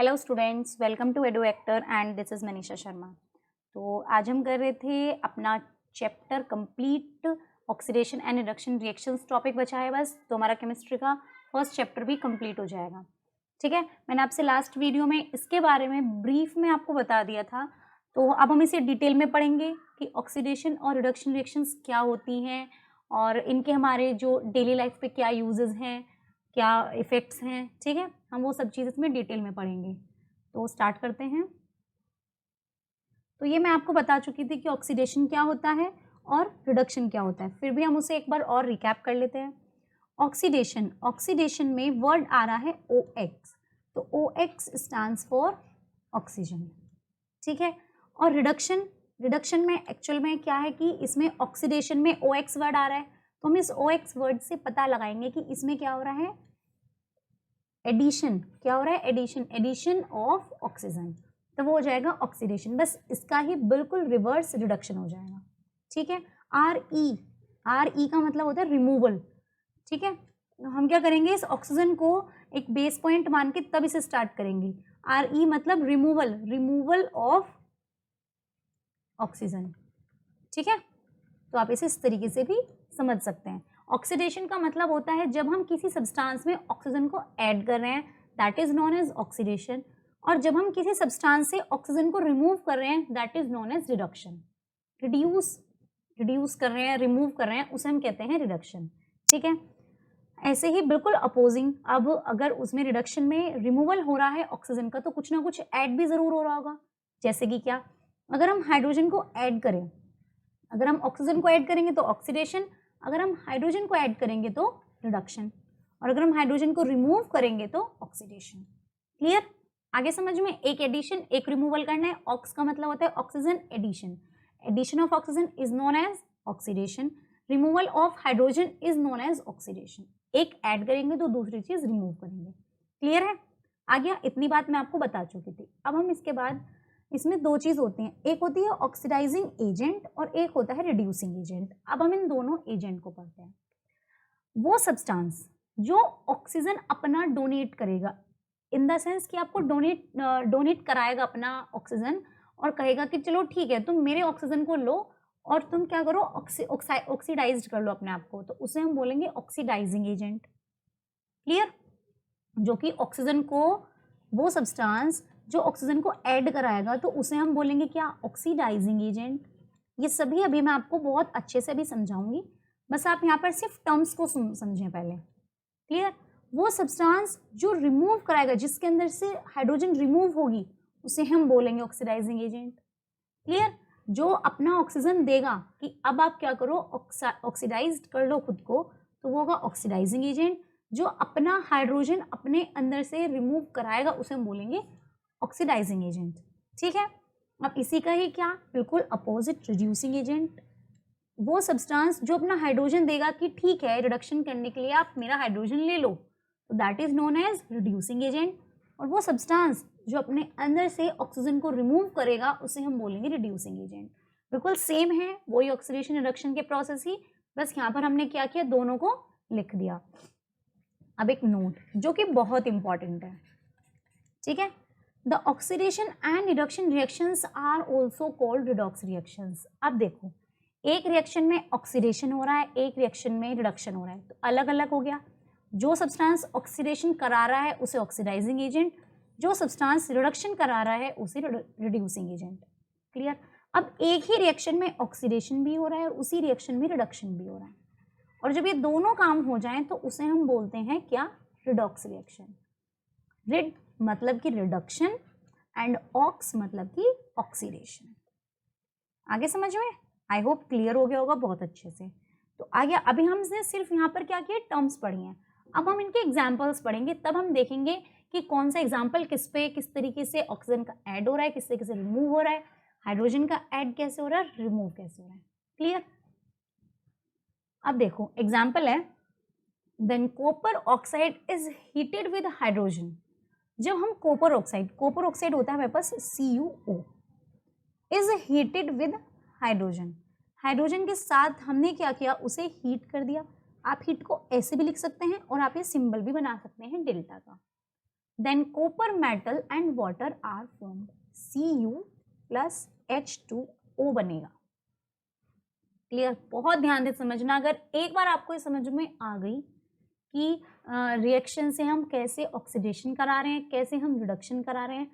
Hello students, welcome to Edu Actor and this is Manisha Sharma. तो आज हम कर रहे थे अपना chapter complete oxidation and reduction reactions topic बचा है बस। तो हमारा केमिस्ट्री का फर्स्ट चैप्टर भी कंप्लीट हो जाएगा। ठीक है, मैंने आपसे लास्ट वीडियो में इसके बारे में ब्रीफ में आपको बता दिया था। तो अब हम इसे डिटेल में पढ़ेंगे कि ऑक्सीडेशन और रिडक्शन रिएक्शंस क्या होती हैं और इनके हमारे जो डेली लाइफ पे क्या यूजेस हैं, क्या इफ़ेक्ट्स हैं। ठीक है, हम वो सब चीज़ इसमें डिटेल में पढ़ेंगे। तो स्टार्ट करते हैं। तो ये मैं आपको बता चुकी थी कि ऑक्सीडेशन क्या होता है और रिडक्शन क्या होता है, फिर भी हम उसे एक बार और रिकैप कर लेते हैं। ऑक्सीडेशन, ऑक्सीडेशन में वर्ड आ रहा है OX, तो OX स्टैंड्स फॉर ऑक्सीजन। ठीक है, और रिडक्शन, रिडक्शन में एक्चुअल में क्या है कि इसमें ऑक्सीडेशन में OX वर्ड आ रहा है, तो हम इस OX वर्ड से पता लगाएंगे कि इसमें क्या हो रहा है, एडिशन। क्या हो रहा है, एडिशन, एडिशन ऑफ ऑक्सीजन, तो वो हो जाएगा ऑक्सीडेशन। बस इसका ही बिल्कुल रिवर्स रिडक्शन हो जाएगा। ठीक है, RE, RE का मतलब होता है रिमूवल। ठीक है, हम क्या करेंगे, इस ऑक्सीजन को एक बेस पॉइंट मान के तब इसे स्टार्ट करेंगे। RE मतलब रिमूवल, रिमूवल ऑफ ऑक्सीजन। ठीक है, तो आप इसे इस तरीके से भी समझ सकते हैं। ऑक्सीडेशन का मतलब होता है जब हम किसी सब्सटेंस में ऑक्सीजन को ऐड कर रहे हैं, that is known as oxidation. और जब हम किसी सब्सटेंस से ऑक्सीजन को रिमूव कर रहे हैं, that is known as reduction. Reduce, reduce कर रहे हैं, रिमूव कर रहे हैं, उसे हम कहते हैं रिडक्शन। ठीक है, ऐसे ही बिल्कुल अपोजिंग, अब अगर उसमें रिडक्शन में रिमूवल हो रहा है ऑक्सीजन का, तो कुछ ना कुछ ऐड भी जरूर हो रहा होगा। जैसे कि क्या, अगर हम हाइड्रोजन को ऐड करें, अगर हम ऑक्सीजन को ऐड करेंगे तो ऑक्सीडेशन, अगर हम हाइड्रोजन को ऐड करेंगे तो रिडक्शन, और अगर हम हाइड्रोजन को रिमूव करेंगे तो ऑक्सीडेशन। क्लियर, आगे समझ में। एक एडिशन, एक रिमूवल करना है। ऑक्स का मतलब होता है oxygen addition, addition of oxygen is known as oxidation, removal of hydrogen is known as oxidation. एक ऐड करेंगे तो दूसरी चीज रिमूव करेंगे। क्लियर है, आ गया, इतनी बात मैं आपको बता चुकी थी। अब हम इसके बाद, इसमें दो चीज होती हैं, एक होती है ऑक्सीडाइजिंग एजेंट और एक होता है रिड्यूसिंग एजेंट। अब हम इन दोनों एजेंट को पढ़ते हैं। वो सब्सटेंस जो ऑक्सीजन अपना डोनेट करेगा, इन द सेंस कि आपको डोनेट कराएगा अपना ऑक्सीजन और कहेगा कि चलो ठीक है, तुम मेरे ऑक्सीजन को लो और तुम क्या करो, ऑक्सीडाइज कर लो अपने आप को, तो उसे हम बोलेंगे ऑक्सीडाइजिंग एजेंट। क्लियर, जो कि ऑक्सीजन को, वो सब्सटेंस जो ऑक्सीजन को ऐड कराएगा, तो उसे हम बोलेंगे क्या, ऑक्सीडाइजिंग एजेंट। ये सभी अभी मैं आपको बहुत अच्छे से भी समझाऊंगी, बस आप यहाँ पर सिर्फ टर्म्स को समझें पहले। क्लियर, वो सब्सटेंस जो रिमूव कराएगा, जिसके अंदर से हाइड्रोजन रिमूव होगी, उसे हम बोलेंगे ऑक्सीडाइजिंग एजेंट। क्लियर, जो अपना ऑक्सीजन देगा कि अब आप क्या करो, ऑक्सीडाइज कर लो खुद को, तो वो होगा ऑक्सीडाइजिंग एजेंट। जो अपना हाइड्रोजन अपने अंदर से रिमूव कराएगा, उसे हम बोलेंगे ऑक्सीडाइजिंग एजेंट। ठीक है, अब इसी का ही क्या, बिल्कुल अपोजिट, रिड्यूसिंग एजेंट। वो सब्सटेंस जो अपना हाइड्रोजन देगा कि ठीक है, रिडक्शन करने के लिए आप मेरा हाइड्रोजन ले लो, तो that is known as reducing agent. और वो सब्सटेंस जो अपने अंदर से ऑक्सीजन को रिमूव करेगा, उसे हम बोलेंगे रिड्यूसिंग एजेंट। बिल्कुल सेम है, वही ऑक्सीडेशन रिडक्शन के प्रोसेस ही, बस यहाँ पर हमने क्या किया, दोनों को लिख दिया। अब एक नोट जो कि बहुत इंपॉर्टेंट है। ठीक है, the oxidation and reduction reactions are also called redox reactions. अब देखो, एक रिएक्शन में ऑक्सीडेशन हो रहा है, एक रिएक्शन में रिडक्शन हो रहा है, तो अलग अलग हो गया। जो सब्सटेंस ऑक्सीडेशन करा रहा है उसे ऑक्सीडाइजिंग एजेंट, जो सब्सटेंस रिडक्शन करा रहा है उसे रिड्यूसिंग एजेंट। क्लियर, अब एक ही रिएक्शन में ऑक्सीडेशन भी हो रहा है और उसी रिएक्शन में रिडक्शन भी हो रहा है, और जब ये दोनों काम हो जाएं तो उसे हम बोलते हैं क्या, रिडॉक्स रिएक्शन। रिड मतलब कि रिडक्शन एंड ऑक्स मतलब कि ऑक्सीडेशन। आगे समझ में, आई होप क्लियर हो गया होगा बहुत अच्छे से। तो आ गया, अभी हमने सिर्फ यहाँ पर क्या किया, टर्म्स पढ़ी हैं। अब हम इनके एग्जाम्पल्स पढ़ेंगे, तब हम देखेंगे कि कौन सा एग्जाम्पल किस पे किस तरीके से ऑक्सीजन का ऐड हो रहा है, किस तरीके से रिमूव हो रहा है, हाइड्रोजन का ऐड कैसे हो रहा है, रिमूव कैसे हो रहा है। क्लियर, अब देखो एग्जाम्पल है, when copper oxide is heated with hydrogen. जब हम कॉपर ऑक्साइड होता है मेरे पास CuO, is heated with hydrogen, hydrogen के साथ हमने क्या किया, उसे हीट कर दिया। आप हीट को ऐसे भी लिख सकते हैं और आप ये सिंबल भी बना सकते हैं डेल्टा का। Then copper metal and water are formed, Cu plus H2O बनेगा। क्लियर? बहुत ध्यान से समझना। अगर एक बार आपको ये समझ में आ गई कि रिएक्शन से हम कैसे ऑक्सीडेशन करा रहे हैं, कैसे हम रिडक्शन करा रहे हैं,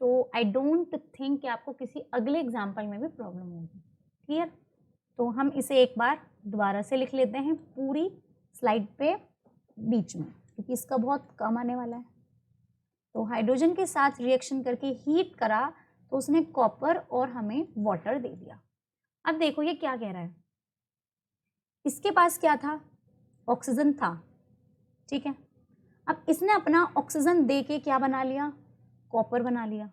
तो आई डोंट थिंक कि आपको किसी अगले एग्जाम्पल में भी प्रॉब्लम होगी। क्लियर? तो हम इसे एक बार दोबारा से लिख लेते हैं पूरी स्लाइड पे बीच में, क्योंकि इसका बहुत कम आने वाला है। तो हाइड्रोजन के साथ रिएक्शन करके हीट करा तो उसने कॉपर और हमें वाटर दे दिया। अब देखो ये क्या कह रहा है, इसके पास क्या था? ऑक्सीजन था, ठीक है। अब इसने अपना ऑक्सीजन दे के क्या बना लिया? कॉपर बना लिया।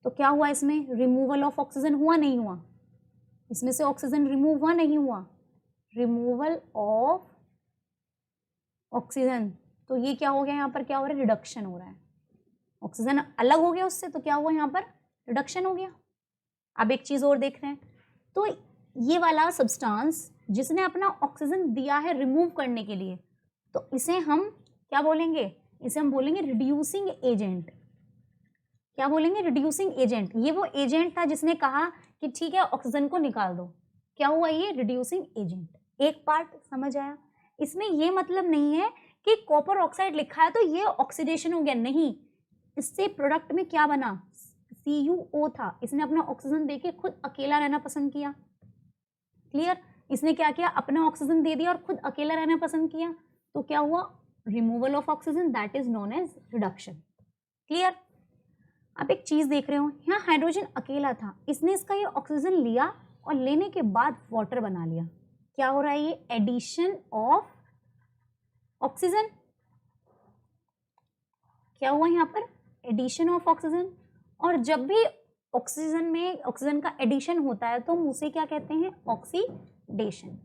तो क्या हुआ इसमें? रिमूवल ऑफ ऑक्सीजन हुआ नहीं हुआ? इसमें से ऑक्सीजन रिमूव हुआ नहीं हुआ? Removal of oxygen. तो ये क्या हो गया यहाँ पर? क्या हो रहा है? रिडक्शन हो रहा है। ऑक्सीजन अलग हो गया उससे, तो क्या हुआ यहाँ पर? रिडक्शन हो गया। अब एक चीज और देख रहे हैं, तो ये वाला सब्सटेंस जिसने अपना ऑक्सीजन दिया है रिमूव करने के लिए, तो इसे हम क्या बोलेंगे? इसे हम बोलेंगे रिड्यूसिंग एजेंट। क्या बोलेंगे? Reducing agent. ये वो एजेंट था जिसने कहा कि ठीक है ऑक्सीजन को निकाल दो। क्या हुआ? ये रिड्यूसिंग एजेंट। एक पार्ट समझ आया? इसमें ये मतलब नहीं है कि कॉपर ऑक्साइड लिखा है तो ये ऑक्सीडेशन हो गया, नहीं। इससे प्रोडक्ट में क्या बना? CuO था। इसने अपना ऑक्सीजन देके खुद अकेला रहना पसंद किया। क्लियर? इसने क्या किया? अपना ऑक्सीजन दे दिया और खुद अकेला रहना पसंद किया। तो क्या हुआ? Removal of oxygen, that is known as reduction. Clear? अब एक चीज देख रहे हो, यहाँ हाइड्रोजन अकेला था, इसने इसका ये ऑक्सीजन लिया और लेने के बाद वाटर बना लिया। क्या हो रहा है? ये एडिशन ऑफ ऑक्सीजन। क्या हुआ यहाँ पर? Addition of oxygen. और जब भी ऑक्सीजन में ऑक्सीजन का एडिशन होता है तो हम उसे क्या कहते हैं? ऑक्सीडेशन।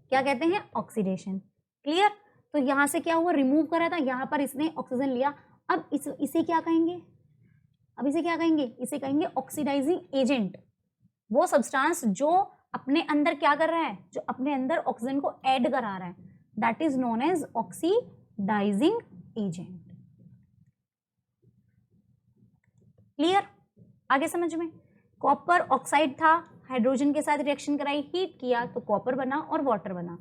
क्या कहते हैं? ऑक्सीडेशन। क्लियर? तो यहां से क्या हुआ? रिमूव करा था, यहां पर इसने ऑक्सीजन लिया। अब इसे क्या कहेंगे? अब इसे क्या कहेंगे? इसे कहेंगे ऑक्सीडाइजिंग एजेंट। वो सब्सटेंस जो अपने अंदर क्या कर रहा है? जो अपने अंदर ऑक्सीजन को ऐड करा रहा है, that is known as oxidising agent. Clear? आगे समझ में? कॉपर ऑक्साइड था, हाइड्रोजन के साथ रिएक्शन कराई, हीट किया तो कॉपर बना और वाटर बना।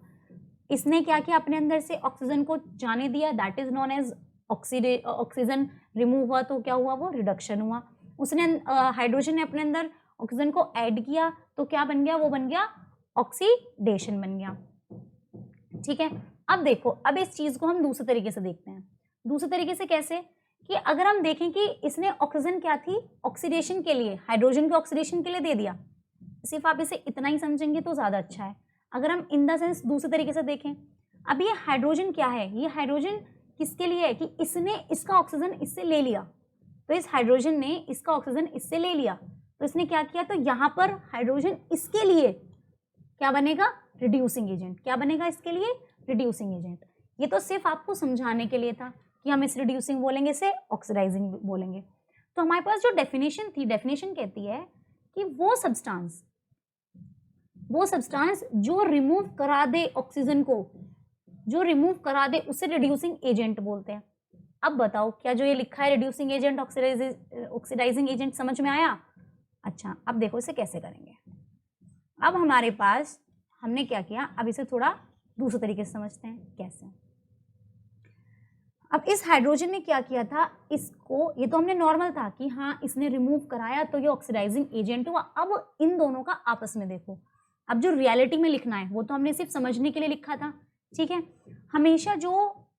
इसने क्या किया? अपने अंदर से ऑक्सीजन को जाने दिया, that is known as oxygen remove हुआ तो क्या हुआ? वो रिडक्शन हुआ। उसने हाइड्रोजन ने अपने अंदर ऑक्सीजन को ऐड किया तो क्या बन गया? वो बन गया ऑक्सीडेशन बन गया। ठीक है? अब देखो, अब इस चीज को हम दूसरे तरीके से देखते हैं। दूसरे तरीके से कैसे? कि अगर हम देखें कि इसने ऑक्सीजन क्या थी? ऑक्सीडेशन के लिए, हाइड्रोजन के ऑक्सीडेशन के लिए दे दिया। सिर्फ आप इसे इतना ही समझेंगे तो ज्यादा अच्छा है। अगर हम इन द सेंस दूसरे तरीके से देखें, अब ये हाइड्रोजन क्या है? ये हाइड्रोजन किसके लिए है? कि इसने इसका ऑक्सीजन इससे ले लिया, तो इस हाइड्रोजन ने इसका ऑक्सीजन इससे ले लिया, तो इसने क्या किया? तो यहां पर हाइड्रोजन इसके लिए क्या बनेगा? Reducing agent. क्या बनेगा इसके लिए? Reducing agent. ये तो सिर्फ आपको समझाने के लिए था कि हम इस रिड्यूसिंग बोलेंगे, इसे ऑक्सीडाइजिंग बोलेंगे। तो हमारे पास जो डेफिनेशन थी, डेफिनेशन कहती है कि वो सब्सटेंस जो रिमूव करा दे ऑक्सीजन को, जो रिमूव करा दे, उसे रिड्यूसिंग एजेंट बोलते हैं। अब बताओ, क्या जो ये लिखा है रिड्यूसिंग एजेंट, ऑक्सीडाइजिंग एजेंट, समझ में आया? अच्छा, अब देखो इसे कैसे करेंगे। अब हमारे पास हमने क्या किया, अब इसे थोड़ा दूसरे तरीके से समझते हैं कैसे। अब इस हाइड्रोजन ने क्या किया था? इसको, ये तो हमने नॉर्मल था कि हाँ इसने रिमूव कराया तो ये ऑक्सीडाइजिंग एजेंट हुआ। अब इन दोनों का आपस में देखो, अब जो रियलिटी में लिखना है वो तो हमने सिर्फ समझने के लिए लिखा था। ठीक है? हमेशा जो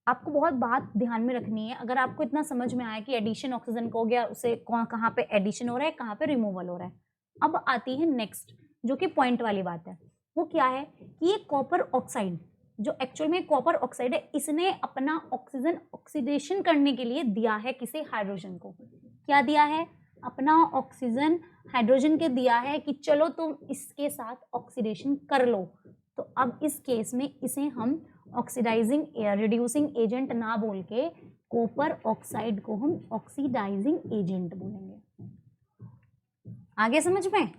आपको बहुत बात ध्यान में रखनी है, अगर आपको इतना समझ में आया कि एडिशन ऑक्सीजन को हो गया, उसे कहाँ पे एडिशन हो रहा है, कहाँ पे रिमूवल हो रहा है। अब आती है नेक्स्ट, जो कि पॉइंट वाली बात है। वो क्या है कि ये कॉपर ऑक्साइड, जो एक्चुअल में कॉपर ऑक्साइड है, इसने अपना ऑक्सीजन ऑक्सीडेशन करने के लिए दिया है किसे? हाइड्रोजन को। क्या दिया है? अपना ऑक्सीजन हाइड्रोजन के दिया है कि चलो तुम इसके साथ ऑक्सीडेशन कर लो। तो अब इस केस में इसे हम ऑक्सीडाइजिंग रिड्यूसिंग एजेंट ना बोल के कॉपर ऑक्साइड को हम ऑक्सीडाइजिंग एजेंट बोलेंगे। आगे समझ में?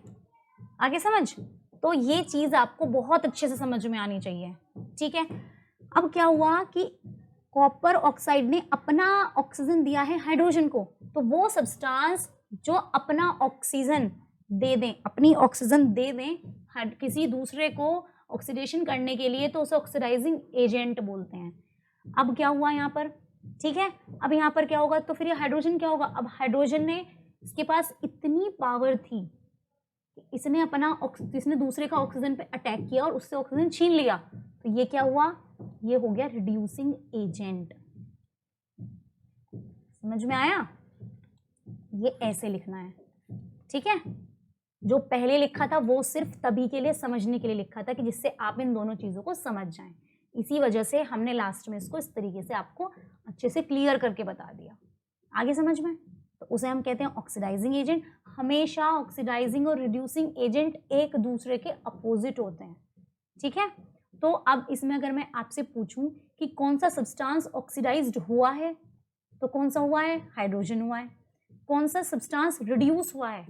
आगे समझ? तो ये चीज आपको बहुत अच्छे से समझ में आनी चाहिए। ठीक है? अब क्या हुआ कि कॉपर ऑक्साइड ने अपना ऑक्सीजन दिया है हाइड्रोजन को, तो वो सब्सटेंस जो अपना ऑक्सीजन दे दें, अपनी ऑक्सीजन दे दें किसी दूसरे को ऑक्सीडेशन करने के लिए, तो उसे ऑक्सीडाइजिंग एजेंट बोलते हैं। अब क्या हुआ यहाँ पर, ठीक है, अब यहाँ पर क्या होगा, तो फिर ये हाइड्रोजन क्या होगा, अब हाइड्रोजन ने, इसके पास इतनी पावर थी, इसने अपना इसने दूसरे का ऑक्सीजन पे अटैक किया और उससे ऑक्सीजन छीन लिया, तो ये क्या हुआ, ये हो गया रिड्यूसिंग एजेंट। समझ में आया, ये ऐसे लिखना है, ठीक है। जो पहले लिखा था वो सिर्फ तभी के लिए, समझने के लिए लिखा था कि जिससे आप इन दोनों चीजों को समझ जाएं, इसी वजह से हमने लास्ट में इसको इस तरीके से आपको अच्छे से क्लियर करके बता दिया। आगे समझ में, तो उसे हम कहते हैं ऑक्सीडाइजिंग एजेंट। हमेशा ऑक्सीडाइजिंग और रिड्यूसिंग एजेंट एक दूसरे के अपोजिट होते हैं, ठीक है। तो अब इसमें अगर मैं आपसे पूछूं कि कौन सा सब्सटेंस ऑक्सीडाइज्ड हुआ है, तो कौन सा हुआ है, हाइड्रोजन हुआ है। कौन सा सब्सटेंस रिड्यूस हुआ है,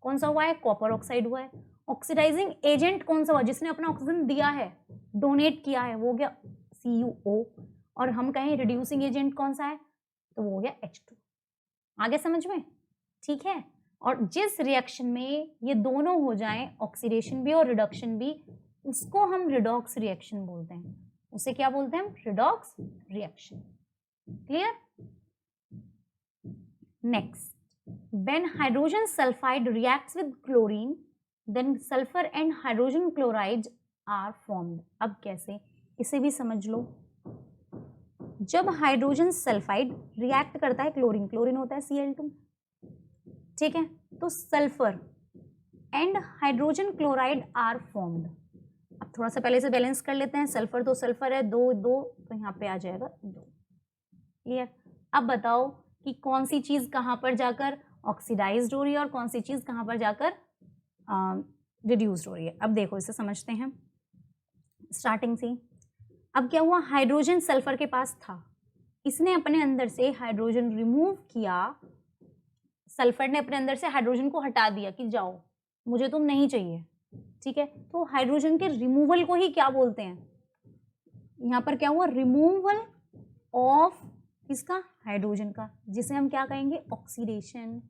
कौन सा हुआ है, कॉपर ऑक्साइड हुआ है। ऑक्सीडाइजिंग एजेंट कौन सा हुआ, जिसने अपना ऑक्सीजन दिया है, डोनेट किया है, वो हो गया CuO। और हम कहें रिड्यूसिंग एजेंट कौन सा है, तो वो हो गया H2। आगे समझ में, ठीक है। और जिस रिएक्शन में ये दोनों हो जाएं, ऑक्सीडेशन भी और रिडक्शन भी, उसको हम रिडॉक्स रिएक्शन बोलते हैं। उसे क्या बोलते हैं हम, redox reaction. Clear. Next, when hydrogen sulfide reacts with chlorine, then sulfur and hydrogen chlorides are formed। अब कैसे, इसे भी समझ लो। जब हाइड्रोजन सल्फाइड रिएक्ट करता है क्लोरीन, क्लोरीन होता है Cl2, ठीक है, तो sulphur and hydrogen chloride are formed. अब थोड़ा सा पहले से बैलेंस कर लेते हैं, सल्फर तो सल्फर है, 2 2, तो यहाँ पे आ जाएगा 2। क्लियर। अब बताओ कि कौन सी चीज कहाँ पर जाकर ऑक्सीडाइज्ड हो रही है और कौन सी चीज कहाँ पर जाकर रिड्यूस्ड हो रही है। अब देखो इसे समझते हैं स्टार्टिंग से। अब क्या हुआ, हाइड्रोजन सल्फर के पास था, इसने अपने अंदर से हाइड्रोजन रिमूव किया, सल्फर ने अपने अंदर से हाइड्रोजन को हटा दिया कि जाओ मुझे तुम नहीं चाहिए, ठीक है। तो हाइड्रोजन के रिमूवल को ही क्या बोलते हैं, यहाँ पर क्या हुआ, रिमूवल ऑफ इसका, हाइड्रोजन का, जिसे हम क्या कहेंगे, ऑक्सीडेशन।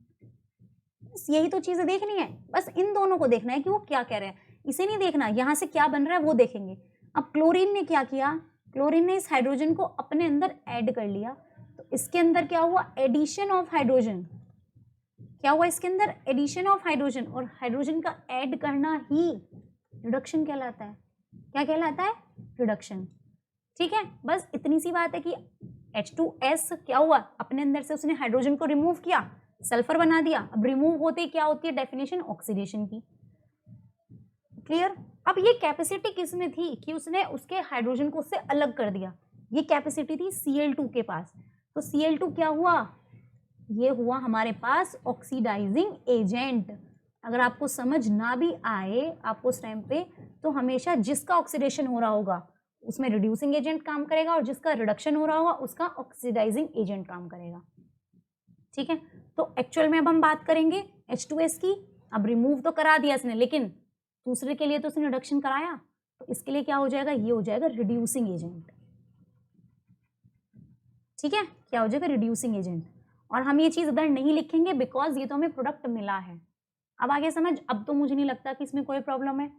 बस यही तो चीजें देखनी है, बस इन दोनों को देखना है कि वो क्या कह रहे हैं, इसे नहीं देखना यहाँ से क्या बन रहा है वो देखेंगे। अब क्लोरीन ने क्या किया, क्लोरीन ने इस हाइड्रोजन को अपने अंदर ऐड कर लिया, तो इसके अंदर क्या हुआ, एडिशन ऑफ हाइड्रोजन। क्या हुआ इसके अंदर, एडिशन ऑफ हाइड्रोजन। और हाइड्रोजन का ऐड करना ही रिडक्शन कहलाता है। क्या कहलाता है, रिडक्शन, ठीक है। बस इतनी सी बात है कि H2S क्या हुआ, अपने अंदर से उसने हाइड्रोजन को रिमूव किया, सल्फर बना दिया। अब रिमूव होते क्या होती है डेफिनेशन, ऑक्सीडेशन की। क्लियर। अब ये कैपेसिटी किसमें थी कि उसने उसके हाइड्रोजन को उससे अलग कर दिया, ये कैपेसिटी थी Cl2 के पास। तो Cl2 क्या हुआ, ये हुआ हमारे पास ऑक्सीडाइजिंग एजेंट। अगर आपको समझ ना भी आए आपको उस टाइम पे, तो हमेशा जिसका ऑक्सीडेशन हो रहा होगा उसमें रिड्यूसिंग एजेंट काम करेगा और जिसका रिडक्शन हो रहा होगा उसका ऑक्सीडाइजिंग एजेंट काम करेगा, ठीक है। तो एक्चुअल में अब हम बात करेंगे H2S की। अब रिमूव तो करा दिया इसने, लेकिन दूसरे के लिए तो उसने रिडक्शन कराया, तो इसके लिए क्या हो जाएगा, ये हो जाएगा रिड्यूसिंग एजेंट, ठीक है। क्या हो जाएगा, रिड्यूसिंग एजेंट। और हम ये चीज इधर नहीं लिखेंगे बिकॉज ये तो हमें प्रोडक्ट मिला है। अब आगे समझ, अब तो मुझे नहीं लगता कि इसमें कोई प्रॉब्लम है।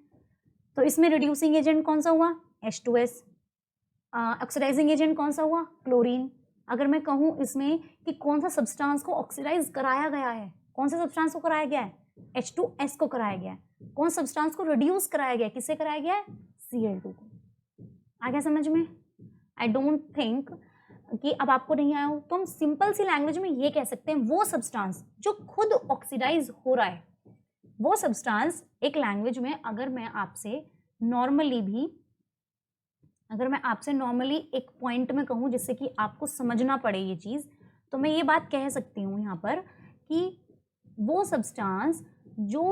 तो इसमें रिड्यूसिंग एजेंट कौन सा हुआ, H2S। ऑक्सीडाइजिंग एजेंट कौन सा हुआ, क्लोरीन। अगर मैं कहूँ इसमें कि कौन सा सब्सटेंस को ऑक्सीडाइज कराया गया है, कौन सा सब्सटेंस को कराया गया है, H2S को कराया गया है। कौन सब्सटेंस को रिड्यूस कराया गया है, किससे कराया गया है, Cl2 को। आ गया समझ में। आई डोंट थिंक कि अब आपको नहीं आया हो, तो हम सिंपल सी लैंग्वेज में ये कह सकते हैं, वो सब्सटेंस जो खुद ऑक्सीडाइज हो रहा है, वो सब्सटेंस एक लैंग्वेज में अगर मैं आपसे नॉर्मली एक पॉइंट में कहूँ जिससे कि आपको समझना पड़े ये चीज़, तो मैं ये बात कह सकती हूँ यहाँ पर कि वो सब्सटेंस जो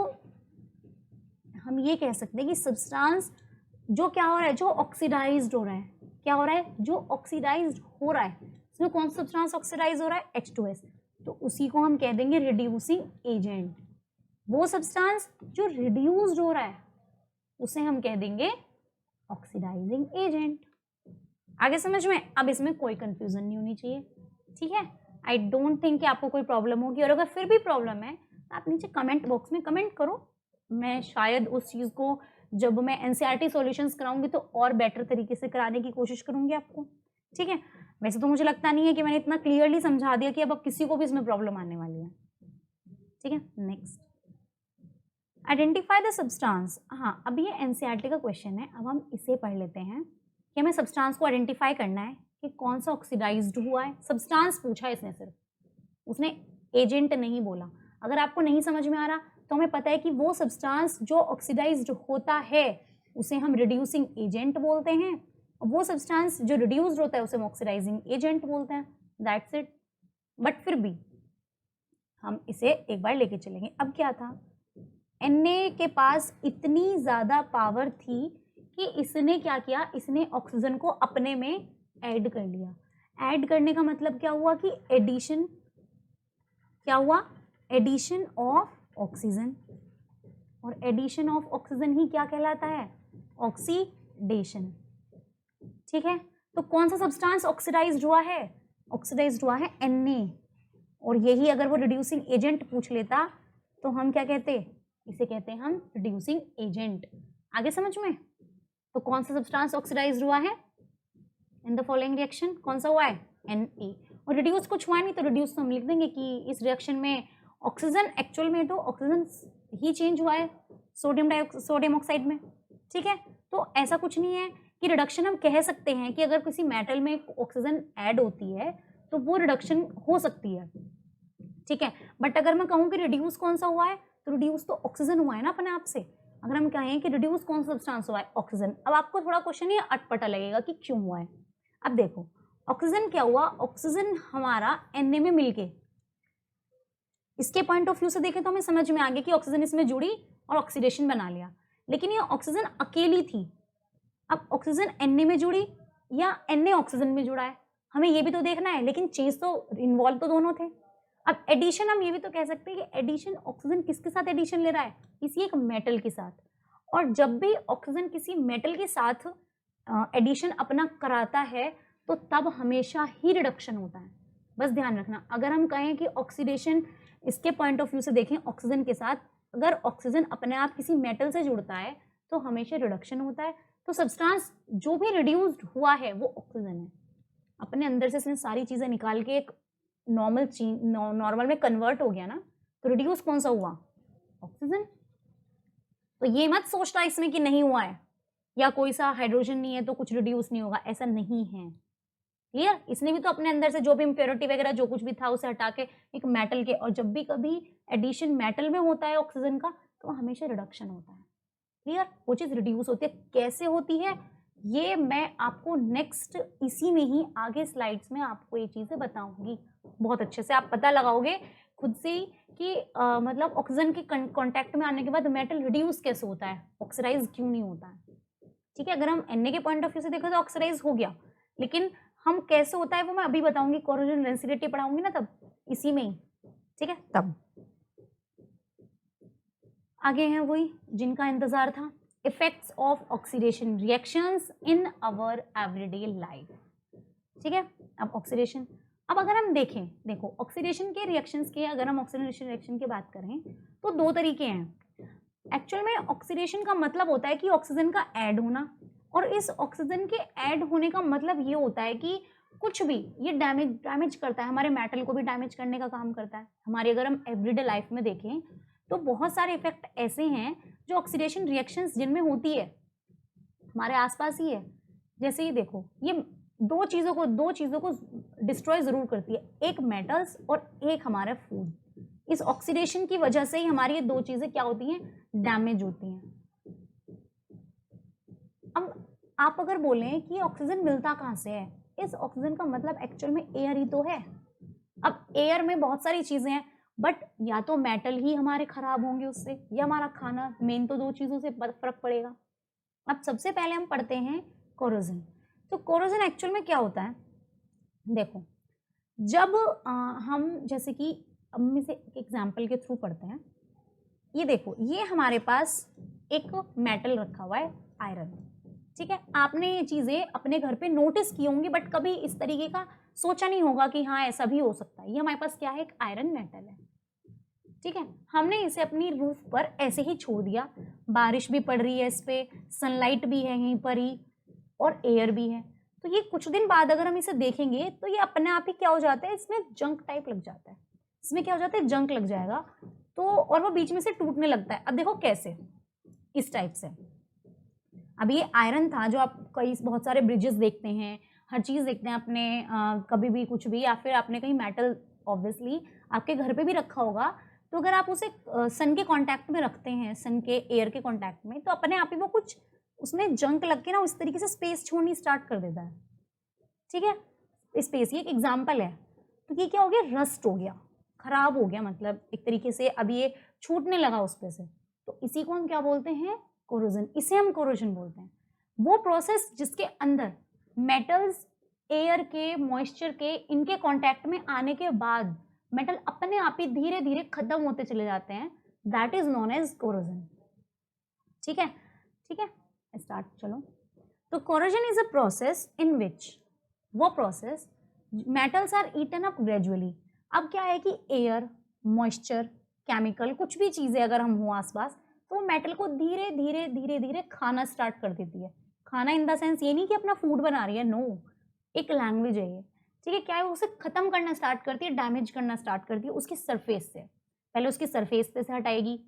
हम ये कह सकते हैं कि सब्सटेंस जो क्या हो रहा है, जो ऑक्सीडाइज्ड हो रहा है, क्या हो रहा है, जो ऑक्सीडाइज्ड हो रहा है, इसमें कौन सा सब्सटेंस ऑक्सीडाइज हो रहा है, H2S। तो उसी को हम कह देंगे रिड्यूसिंग एजेंट। वो सब्सटेंस जो रिड्यूस्ड हो रहा है उसे हम कह देंगे ऑक्सीडाइजिंग एजेंट। आगे समझ में? अब इसमें कोई कंफ्यूजन नहीं होनी चाहिए, ठीक है? आई डोंट थिंक कि आपको कोई प्रॉब्लम होगी, और अगर फिर भी प्रॉब्लम है तो आप नीचे कमेंट बॉक्स में कमेंट करो। मैं शायद उस चीज़ को जब मैं एनसीईआरटी सॉल्यूशंस कराऊंगी तो और बेटर तरीके से कराने की कोशिश करूंगी आपको, ठीक है? वैसे तो मुझे लगता नहीं है कि मैंने इतना क्लियरली समझा दिया कि अब किसी को भी इसमें प्रॉब्लम आने वाली है, ठीक है? Next, identify the substance. हाँ, अब ये एनसीईआरटी का क्वेश्चन है, अब हम इसे पढ़ लेते हैं कि हमें सब्सटेंस को आइडेंटिफाई करना है कि कौन सा ऑक्सीडाइज्ड हुआ है। सब्सटेंस पूछा है इसने सिर्फ, उसने एजेंट नहीं बोला। अगर आपको नहीं समझ में आ रहा तो हमें पता है कि वो सब्सटेंस जो ऑक्सीडाइज्ड होता है उसे हम रिड्यूसिंग एजेंट बोलते हैं, और वो सब्सटेंस जो रिड्यूस्ड होता है उसे हम ऑक्सीडाइजिंग एजेंट बोलते हैं। That's it. बट फिर भी हम इसे एक बार लेके चलेंगे। अब क्या था, Na के पास इतनी ज़्यादा पावर थी कि इसने क्या किया, इसने ऑक्सीजन को अपने में ऐड कर लिया। ऐड करने का मतलब क्या हुआ कि एडिशन, क्या हुआ, एडिशन ऑफ ऑक्सीजन, और एडिशन ऑफ ऑक्सीजन ही क्या कहलाता है, ऑक्सीडेशन, ठीक है? तो कौन सा सब्सटेंस ऑक्सीडाइज्ड हुआ है, ऑक्सीडाइज्ड हुआ है Na, और यही अगर वो रिड्यूसिंग एजेंट पूछ लेता तो हम क्या कहते, इसे कहते हैं हम रिड्यूसिंग एजेंट। आगे समझ में? तो कौन सा सब्सटेंस ऑक्सीडाइज्ड हुआ है इन द फॉलोइंग रिएक्शन, कौन सा हुआ है, Na। और रिड्यूस कुछ हुआ नहीं तो रिड्यूस तो हम लिख देंगे कि इस रिएक्शन में ऑक्सीजन, एक्चुअल में तो ऑक्सीजन ही चेंज हुआ है सोडियम ऑक्साइड में, ठीक है? तो ऐसा कुछ नहीं है कि रिडक्शन हम कह सकते हैं कि अगर किसी मेटल में ऑक्सीजन ऐड होती है तो वो रिडक्शन हो सकती है, ठीक है? बट अगर मैं कहूँ कि रिड्यूस कौन सा हुआ है तो रिड्यूस तो ऑक्सीजन हुआ है ना अपने आप से। अगर हम कहें कि रिड्यूस कौन सा सब्सटेंस हुआ है, ऑक्सीजन। अब आपको थोड़ा क्वेश्चन ये अटपटा लगेगा कि क्यों हुआ है। अब देखो, ऑक्सीजन क्या हुआ, ऑक्सीजन हमारा Na में मिलके, इसके पॉइंट ऑफ व्यू से देखें तो हमें समझ में आ गया कि ऑक्सीजन इसमें जुड़ी और ऑक्सीडेशन बना लिया, लेकिन ये ऑक्सीजन अकेली थी। अब ऑक्सीजन Na में जुड़ी या Na ऑक्सीजन में जुड़ा है, हमें ये भी तो देखना है, लेकिन चेंज तो इन्वॉल्व तो दोनों थे। अब एडिशन, हम ये भी तो कह सकते हैं कि एडिशन, ऑक्सीजन किसके साथ एडिशन ले रहा है, किसी एक मेटल के साथ। और जब भी ऑक्सीजन किसी मेटल के साथ एडिशन अपना कराता है तो तब हमेशा ही रिडक्शन होता है। बस ध्यान रखना, अगर हम कहें कि ऑक्सीडेशन, इसके पॉइंट ऑफ व्यू से देखें ऑक्सीजन के साथ, अगर ऑक्सीजन अपने आप किसी मेटल से जुड़ता है तो हमेशा रिडक्शन होता है। तो सब्सटेंस जो भी रिड्यूस्ड हुआ है वो ऑक्सीजन है। अपने अंदर से इसने सारी चीजें निकाल के एक नॉर्मल में कन्वर्ट हो गया ना, तो रिड्यूस कौन सा हुआ, ऑक्सीजन। तो ये मत सोचना इसमें कि नहीं हुआ है या कोई सा हाइड्रोजन नहीं है तो कुछ रिड्यूस नहीं होगा, ऐसा नहीं है। क्लियर? इसने भी तो अपने अंदर से जो भी इम्प्योरिटी वगैरह जो कुछ भी था उसे हटा के एक मेटल के, और जब भी कभी एडिशन मेटल में होता है ऑक्सीजन का तो हमेशा रिडक्शन होता है। क्लियर? वो चीज रिड्यूस होती है, कैसे होती है ये मैं आपको नेक्स्ट इसी में ही आगे स्लाइड्स में आपको ये चीजें बताऊंगी। बहुत अच्छे से आप पता लगाओगे खुद से ही कि मतलब ऑक्सीजन के कांटेक्ट में आने के बाद मेटल रिड्यूस कैसे होता है, ऑक्सीडाइज क्यों नहीं होता है, ठीक है? अगर हम Na के पॉइंट ऑफ व्यू से देखें तो ऑक्सीडाइज हो गया, लेकिन हम कैसे होता है वो मैं अभी बताऊंगी, कोरोजन डेंसिटी पढ़ाऊंगी ना तब, इसी में ही, ठीक है? तब आगे हैं वही जिनका इंतजार था, effects of oxidation reactions in our everyday life, ठीक है? अब ऑक्सीडेशन, अब अगर हम देखें, देखो ऑक्सीडेशन के रिएक्शंस के, अगर हम ऑक्सीडेशन रिएक्शन की बात करें तो दो तरीके हैं। एक्चुअल में ऑक्सीडेशन का मतलब होता है कि ऑक्सीजन का ऐड होना, और इस ऑक्सीजन के ऐड होने का मतलब ये होता है कि कुछ भी ये डैमेज करता है, हमारे मेटल को भी डैमेज करने का काम करता है। हमारी अगर हम एवरीडे लाइफ में देखें तो बहुत सारे इफेक्ट ऐसे हैं जो ऑक्सीडेशन रिएक्शंस जिनमें होती है हमारे आसपास ही है। जैसे ये देखो, ये दो चीज़ों को डिस्ट्रॉय ज़रूर करती है, एक मेटल्स और एक हमारा फूड। इस ऑक्सीडेशन की वजह से ही हमारी ये दो चीज़ें क्या होती हैं, डैमेज होती हैं। अब आप अगर बोलें कि ऑक्सीजन मिलता कहाँ से है, इस ऑक्सीजन का मतलब एक्चुअल में एयर ही तो है। अब एयर में बहुत सारी चीज़ें हैं, बट या तो मेटल ही हमारे खराब होंगे उससे, या हमारा खाना, मेन तो दो चीज़ों से फर्क पड़ेगा। अब सबसे पहले हम पढ़ते हैं कोरोजन। तो कोरोजन एक्चुअल में क्या होता है, देखो जब हम जैसे कि अब में से एग्जाम्पल के थ्रू पढ़ते हैं। ये देखो, ये हमारे पास एक मेटल रखा हुआ है आयरन, ठीक है, आपने ये चीज़ें अपने घर पे नोटिस की होंगी, बट कभी इस तरीके का सोचा नहीं होगा कि हाँ ऐसा भी हो सकता है। ये हमारे पास क्या है, एक आयरन मेटल है। ठीक है, हमने इसे अपनी रूफ पर ऐसे ही छोड़ दिया, बारिश भी पड़ रही है इस पे, सनलाइट भी है यहीं पर ही, और एयर भी है। तो ये कुछ दिन बाद अगर हम इसे देखेंगे तो ये अपने आप ही क्या हो जाता है, इसमें जंक टाइप लग जाता है। इसमें क्या हो जाता है, जंक लग जाएगा। तो और वो बीच में से टूटने लगता है। अब देखो कैसे, इस टाइप से। अब ये आयरन था जो आप कई बहुत सारे ब्रिजेस देखते हैं, हर चीज़ देखते हैं अपने कभी भी कुछ भी, या फिर आपने कहीं मेटल ऑब्वियसली आपके घर पे भी रखा होगा। तो अगर आप उसे सन के कांटेक्ट में रखते हैं, सन के एयर के कांटेक्ट में, तो अपने आप ही वो कुछ उसमें जंक लग के ना उस तरीके से स्पेस छोड़नी स्टार्ट कर देता है। ठीक है, स्पेस ये एक एग्जाम्पल है। तो ये क्या हो गया, रस्ट हो गया, खराब हो गया, मतलब एक तरीके से अब ये छूटने लगा उस पे से। तो इसी को हम क्या बोलते हैं, कोरोजन। इसे हम कोरोजन बोलते हैं। वो प्रोसेस जिसके अंदर मेटल्स एयर के, मॉइस्चर के, इनके कांटेक्ट में आने के बाद मेटल अपने आप ही धीरे धीरे खत्म होते चले जाते हैं, that is known as corrosion. ठीक है, ठीक है, स्टार्ट चलो। तो corrosion is a process in which, वो process metals are eaten up gradually. अब क्या है कि एयर, मॉइस्चर, केमिकल, कुछ भी चीजें अगर हम हो आसपास, तो मेटल को धीरे धीरे धीरे धीरे खाना स्टार्ट कर देती है। खाना इन द सेंस ये नहीं कि अपना फूड बना रही है, नो, एक लैंग्वेज है ये। ठीक है, क्या है, उसे खत्म करना स्टार्ट करती है, डैमेज करना स्टार्ट करती है उसकी सरफेस से। पहले उसकी सरफेस पे से हटाएगी।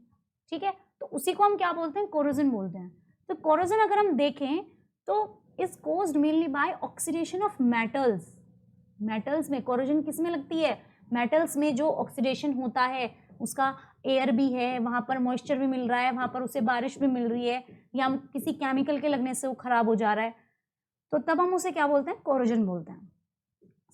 ठीक है, तो उसी को हम क्या बोलते हैं, कोरोजन बोलते हैं। तो कोरोजन अगर हम देखें तो is caused mainly by oxidation of metals. Metals में कोरोजन किस में लगती है, मेटल्स में जो ऑक्सीडेशन होता है, उसका एयर भी है वहाँ पर, मॉइस्चर भी मिल रहा है वहाँ पर, उसे बारिश भी मिल रही है, या किसी केमिकल के लगने से वो खराब हो जा रहा है, तो तब हम उसे क्या बोलते हैं, कोरोजन बोलते हैं।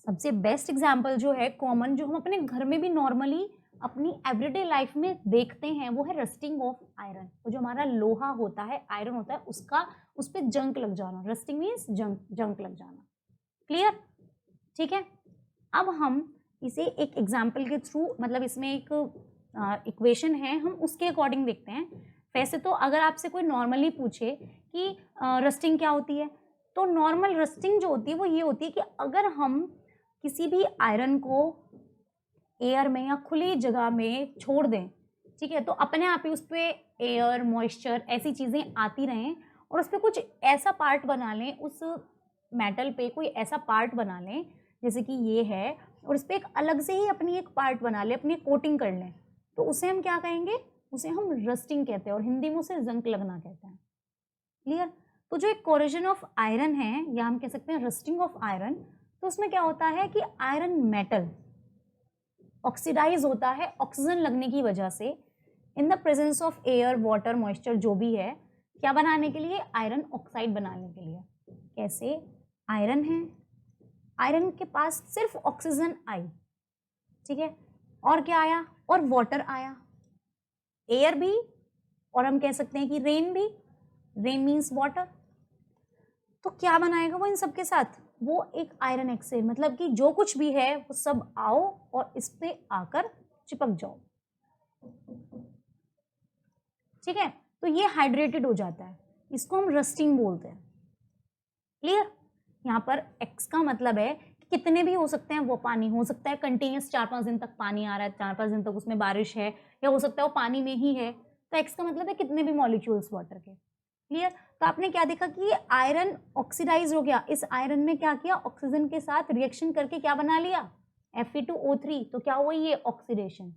सबसे बेस्ट एग्जाम्पल जो है कॉमन, जो हम अपने घर में भी नॉर्मली अपनी एवरीडे लाइफ में देखते हैं, वो है रस्टिंग ऑफ आयरन। वो जो हमारा लोहा होता है, आयरन होता है, उसका उस पर जंक लग जाना। रस्टिंग मीन्स जंक लग जाना। क्लियर, ठीक है। अब हम इसे एक एग्जाम्पल के थ्रू, मतलब इसमें एक इक्वेशन है, हम उसके अकॉर्डिंग देखते हैं। वैसे तो अगर आपसे कोई नॉर्मली पूछे कि रस्टिंग क्या होती है, तो नॉर्मल रस्टिंग जो होती है वो ये होती है कि अगर हम किसी भी आयरन को एयर में या खुली जगह में छोड़ दें, ठीक है, तो अपने आप ही उस पर एयर, मॉइस्चर, ऐसी चीज़ें आती रहें, और उस पर कुछ ऐसा पार्ट बना लें, उस मेटल पे कोई ऐसा पार्ट बना लें जैसे कि ये है, और इस पर एक अलग से ही अपनी एक पार्ट बना लें, अपनी कोटिंग कर लें, तो उसे हम क्या कहेंगे, उसे हम रस्टिंग कहते हैं, और हिंदी में उसे जंक लगना कहते हैं। क्लियर। तो जो एक कोरोजन ऑफ आयरन है, या हम कह सकते हैं रस्टिंग ऑफ आयरन, तो उसमें क्या होता है कि आयरन मेटल ऑक्सीडाइज होता है ऑक्सीजन लगने की वजह से, in the presence of air, water, moisture जो भी है, क्या बनाने के लिए, आयरन ऑक्साइड बनाने के लिए। कैसे, आयरन है, आयरन के पास सिर्फ ऑक्सीजन आई, ठीक है, और क्या आया, और वाटर आया, एयर भी, और हम कह सकते हैं कि रेन भी, रेन मीन्स वाटर। तो क्या बनाएगा वो इन सब के साथ, वो एक आयरन एक्साइड, मतलब कि जो कुछ भी है वो सब आओ और इस पे आकर चिपक जाओ। ठीक है, तो ये हाइड्रेटेड हो जाता है, इसको हम रस्टिंग बोलते हैं। क्लियर। यहाँ पर एक्स का मतलब है कि कितने भी हो सकते हैं, वो पानी हो सकता है कंटिन्यूस 4-5 दिन तक पानी आ रहा है, 4-5 दिन तक उसमें बारिश है, या हो सकता है वो पानी में ही है, तो एक्स का मतलब है कितने भी मॉलिक्यूल्स वाटर के। क्लियर। तो आपने क्या देखा कि ये आयरन ऑक्सीडाइज हो गया, इस आयरन ने क्या किया, ऑक्सीजन के साथ रिएक्शन करके क्या बना लिया, Fe2O3, तो क्या हुआ, ये ऑक्सीडेशन।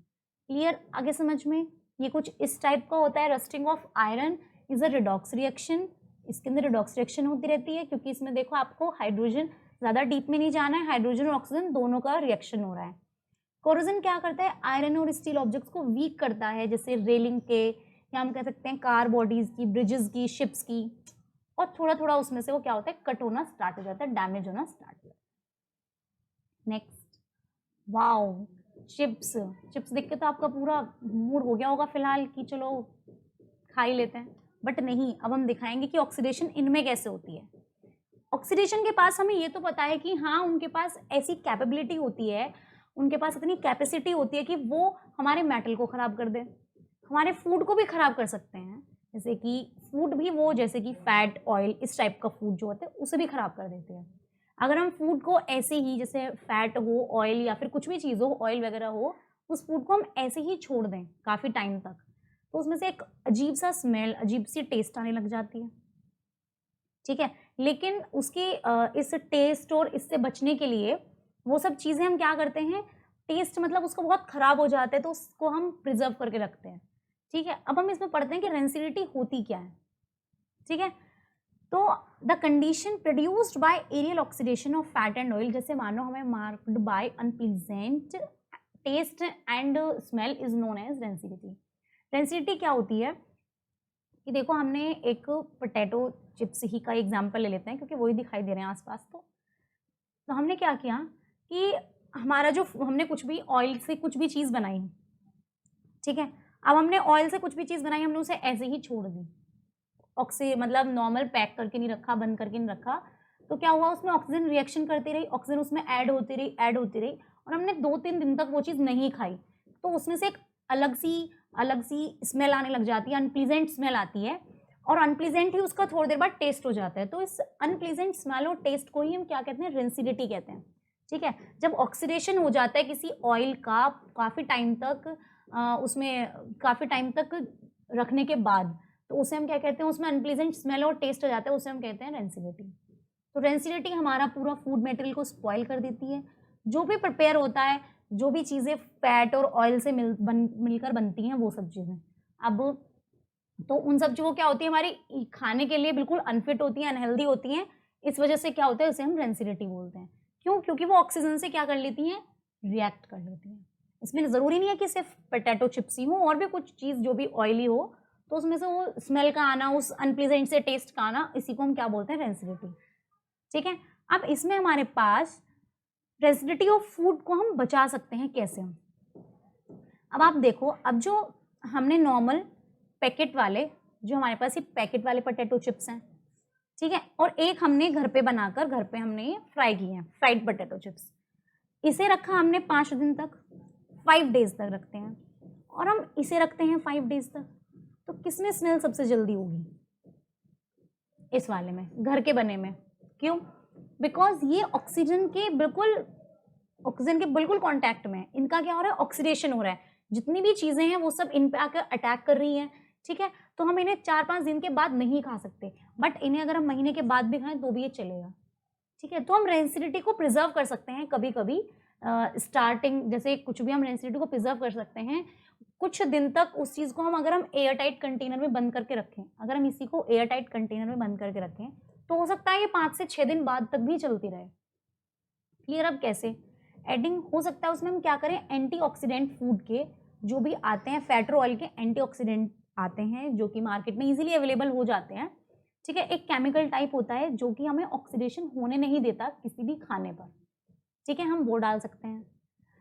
क्लियर, आगे समझ में। ये कुछ इस टाइप का होता है, rusting of iron is a redox reaction. इसके अंदर रिडॉक्स रिएक्शन होती रहती है, क्योंकि इसमें देखो आपको हाइड्रोजन, ज्यादा डीप में नहीं जाना है, हाइड्रोजन और ऑक्सीजन दोनों का रिएक्शन हो रहा है। कोरोजन क्या करता है, आयरन और स्टील ऑब्जेक्ट्स को वीक करता है, जैसे रेलिंग के, या हम कह सकते हैं कार बॉडीज की, ब्रिजेस की, शिप्स की, और थोड़ा थोड़ा उसमें से वो क्या होता है, कट होना स्टार्ट हो जाता है, डैमेज होना स्टार्ट हो जाता है। Next, wow, chips. चिप्स देख के तो आपका पूरा मूड हो गया होगा फिलहाल कि चलो खा ही लेते हैं, बट नहीं, अब हम दिखाएंगे कि ऑक्सीडेशन इनमें कैसे होती है। ऑक्सीडेशन के पास हमें ये तो पता है कि हाँ, उनके पास ऐसी कैपेबिलिटी होती है, उनके पास इतनी कैपेसिटी होती है कि वो हमारे मेटल को खराब कर दे, हमारे फूड को भी खराब कर सकते हैं। जैसे कि फूड भी वो, जैसे कि फैट, ऑयल, इस टाइप का फूड जो होता है उसे भी खराब कर देते हैं। अगर हम फूड को ऐसे ही, जैसे फैट हो, ऑयल या फिर कुछ भी चीज़ हो, ऑयल वगैरह हो, उस फूड को हम ऐसे ही छोड़ दें काफ़ी टाइम तक, तो उसमें से एक अजीब सा स्मेल, अजीब सी टेस्ट आने लग जाती है। ठीक है, लेकिन उसकी इस टेस्ट और इससे बचने के लिए वो सब चीज़ें हम क्या करते हैं, टेस्ट मतलब उसको बहुत खराब हो जाता है तो उसको हम प्रिजर्व करके रखते हैं। ठीक है, अब हम इसमें पढ़ते हैं कि रेंसिडिटी होती क्या है। ठीक है, तो the condition produced by aerial oxidation of fat and oil, जैसे मानो हमें marked by unpleasant taste and smell is known as rancidity. Rancidity क्या होती है कि देखो, हमने एक पोटैटो चिप्स ही का एग्जांपल ले लेते हैं क्योंकि वही दिखाई दे रहे हैं आसपास। तो हमने क्या किया कि हमारा जो हमने कुछ भी ऑयल से कुछ भी चीज़ बनाई, ठीक है, अब हमने ऑयल से कुछ भी चीज़ बनाई, हमने उसे ऐसे ही छोड़ दी, मतलब नॉर्मल पैक करके नहीं रखा, बंद करके नहीं रखा, तो क्या हुआ, उसमें ऑक्सीजन रिएक्शन करती रही, ऑक्सीजन उसमें ऐड होती रही और हमने 2-3 दिन तक वो चीज़ नहीं खाई, तो उसमें से एक अलग सी स्मेल आने लग जाती है, अनप्लीजेंट स्मेल आती है, और अनप्लीजेंट ही उसका थोड़ी देर बाद टेस्ट हो जाता है। तो इस अनप्लीजेंट स्मेल और टेस्ट को ही हम क्या कहते हैं, रेंसिडिटी कहते हैं। ठीक है, जब ऑक्सीडेशन हो जाता है किसी ऑयल का काफ़ी टाइम तक, उसमें काफ़ी टाइम तक रखने के बाद, तो उसे हम क्या कहते हैं, उसमें अनप्लीजेंट स्मेल और टेस्ट आ जाता है, उसे हम कहते हैं रेंसिडिटी। तो रेंसिडिटी हमारा पूरा फूड मटेरियल को स्पॉइल कर देती है। जो भी प्रिपेयर होता है, जो भी चीज़ें फैट और ऑयल से मिलकर बनती हैं, वो सब चीज़ें, अब तो उन सब चीज़ों क्या होती है, हमारी खाने के लिए बिल्कुल अनफिट होती हैं, अनहेल्दी होती हैं। इस वजह से क्या होता है, उसे हम रेंसिडिटी बोलते हैं। क्यों? क्योंकि वो ऑक्सीजन से क्या कर लेती हैं, रिएक्ट कर लेती हैं। इसमें ज़रूरी नहीं है कि सिर्फ पोटैटो चिप्स ही हो, और भी कुछ चीज़ जो भी ऑयली हो, तो उसमें से वो स्मेल का आना, उस अनप्लीजेंट से टेस्ट का आना, इसी को हम क्या बोलते हैं, रेंसिडिटी। ठीक है, अब इसमें हमारे पास रेंसिडिटी ऑफ फूड को हम बचा सकते हैं कैसे। अब आप देखो, अब जो हमने नॉर्मल पैकेट वाले, जो हमारे पास ये पैकेट वाले पोटैटो चिप्स हैं, ठीक है, और एक हमने घर पे बनाकर, घर पे हमने ये फ्राई किए हैं, फ्राइड पोटैटो चिप्स, इसे रखा हमने 5 दिन तक, 5 डेज तक रखते हैं, और हम इसे रखते हैं 5 डेज तक, तो किसमें स्मेल सबसे जल्दी होगी, इस वाले में, घर के बने में। क्यों? बिकॉज ये ऑक्सीजन के बिल्कुल कांटेक्ट में है, इनका क्या हो रहा है, ऑक्सीडेशन हो रहा है, जितनी भी चीजें हैं वो सब इन पे आकर अटैक कर रही हैं। ठीक है, तो हम इन्हें 4-5 दिन के बाद नहीं खा सकते, बट इन्हें अगर हम महीने के बाद भी खाएं तो भी ये चलेगा। ठीक है, तो हम रेंसिडिटी को प्रिजर्व कर सकते हैं कभी कभी, स्टार्टिंग जैसे कुछ भी हम रेंसिडिटी को प्रिजर्व कर सकते हैं कुछ दिन तक। उस चीज़ को अगर हम एयर टाइट कंटेनर में बंद करके रखें, अगर हम इसी को एयर टाइट कंटेनर में बंद करके रखें, तो हो सकता है ये 5 से 6 दिन बाद तक भी चलती रहे। क्लियर? अब कैसे एडिंग हो सकता है, उसमें हम क्या करें, एंटीऑक्सीडेंट फूड के जो भी आते हैं, फैट और ऑयल के एंटीऑक्सीडेंट आते हैं जो कि मार्केट में इजीली अवेलेबल हो जाते हैं। ठीक है, एक केमिकल टाइप होता है जो कि हमें ऑक्सीडेशन होने नहीं देता किसी भी खाने पर। ठीक है, हम वो डाल सकते हैं,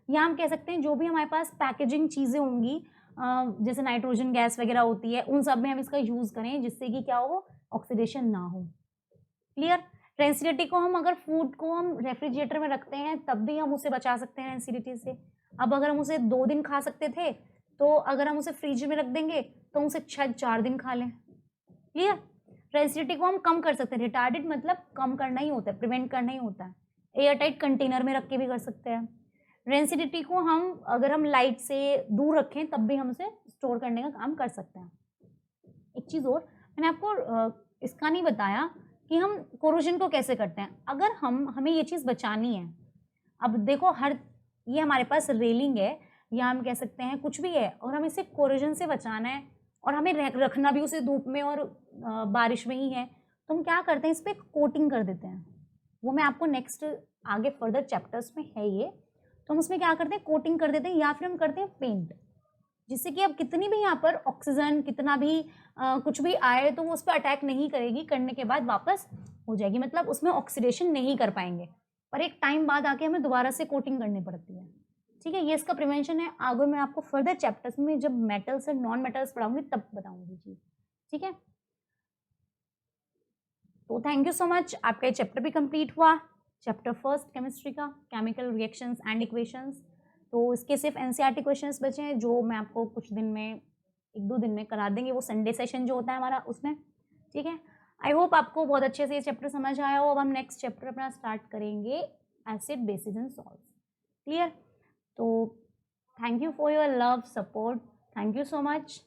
या हम कह सकते हैं जो भी हमारे पास पैकेजिंग चीज़ें होंगी, जैसे नाइट्रोजन गैस वगैरह होती है, उन सब में हम इसका यूज़ करें जिससे कि क्या हो, ऑक्सीडेशन ना हो। क्लियर? रेंसिडिटी को हम, अगर फूड को हम रेफ्रिजरेटर में रखते हैं तब भी हम उसे बचा सकते हैं रेंसिडिटी से। अब अगर हम उसे 2 दिन खा सकते थे, तो अगर हम उसे फ्रिज में रख देंगे तो हम उसे शायद 4 दिन खा लें। क्लियर? रेंसिडिटी को हम कम कर सकते हैं, रिटार्डेड मतलब कम करना ही होता है, प्रिवेंट करना ही होता है। एयर टाइट कंटेनर में रख के भी कर सकते हैं। रेंसिडिटी को हम, अगर हम लाइट से दूर रखें तब भी हम उसे स्टोर करने का काम कर सकते हैं। एक चीज़ और, मैंने आपको इसका नहीं बताया कि हम कोरोजन को कैसे करते हैं। अगर हमें ये चीज़ बचानी है, अब देखो, ये हमारे पास रेलिंग है, या हम कह सकते हैं कुछ भी है, और हमें इसे कोरोजन से बचाना है, और हमें रखना भी उसे धूप में और बारिश में ही है, तो हम क्या करते हैं, इस पर कोटिंग कर देते हैं। वो मैं आपको नेक्स्ट आगे फर्दर चैप्टर्स में है ये, तो हम उसमें क्या करते हैं, कोटिंग कर देते हैं, या फिर हम करते हैं पेंट, जिससे कि अब कितनी भी यहाँ पर ऑक्सीजन, कितना भी कुछ भी आए तो वो उस पर अटैक नहीं करेगी, करने के बाद वापस हो जाएगी, मतलब उसमें ऑक्सीडेशन नहीं कर पाएंगे, पर एक टाइम बाद आके हमें दोबारा से कोटिंग करनी पड़ती है। ठीक है, ये इसका प्रिवेंशन है। आगे मैं आपको फर्दर चैप्टर्स में जब मेटल्स और नॉन मेटल्स पढ़ाऊंगी तब बताऊंगी चीज। ठीक है, तो थैंक यू सो मच, आपका ये चैप्टर भी कंप्लीट हुआ, चैप्टर फर्स्ट केमिस्ट्री का, केमिकल रिएक्शंस एंड इक्वेशंस। तो इसके सिर्फ एनसीईआरटी क्वेश्चंस बचे हैं जो मैं आपको कुछ दिन में 1-2 दिन में करा देंगे वो संडे सेशन जो होता है हमारा उसमें, ठीक है। आई होप आपको बहुत अच्छे से ये चैप्टर समझ आया हो। अब हम नेक्स्ट चैप्टर अपना स्टार्ट करेंगे acid bases and salts. Clear? तो thank you for your love support, thank you so much.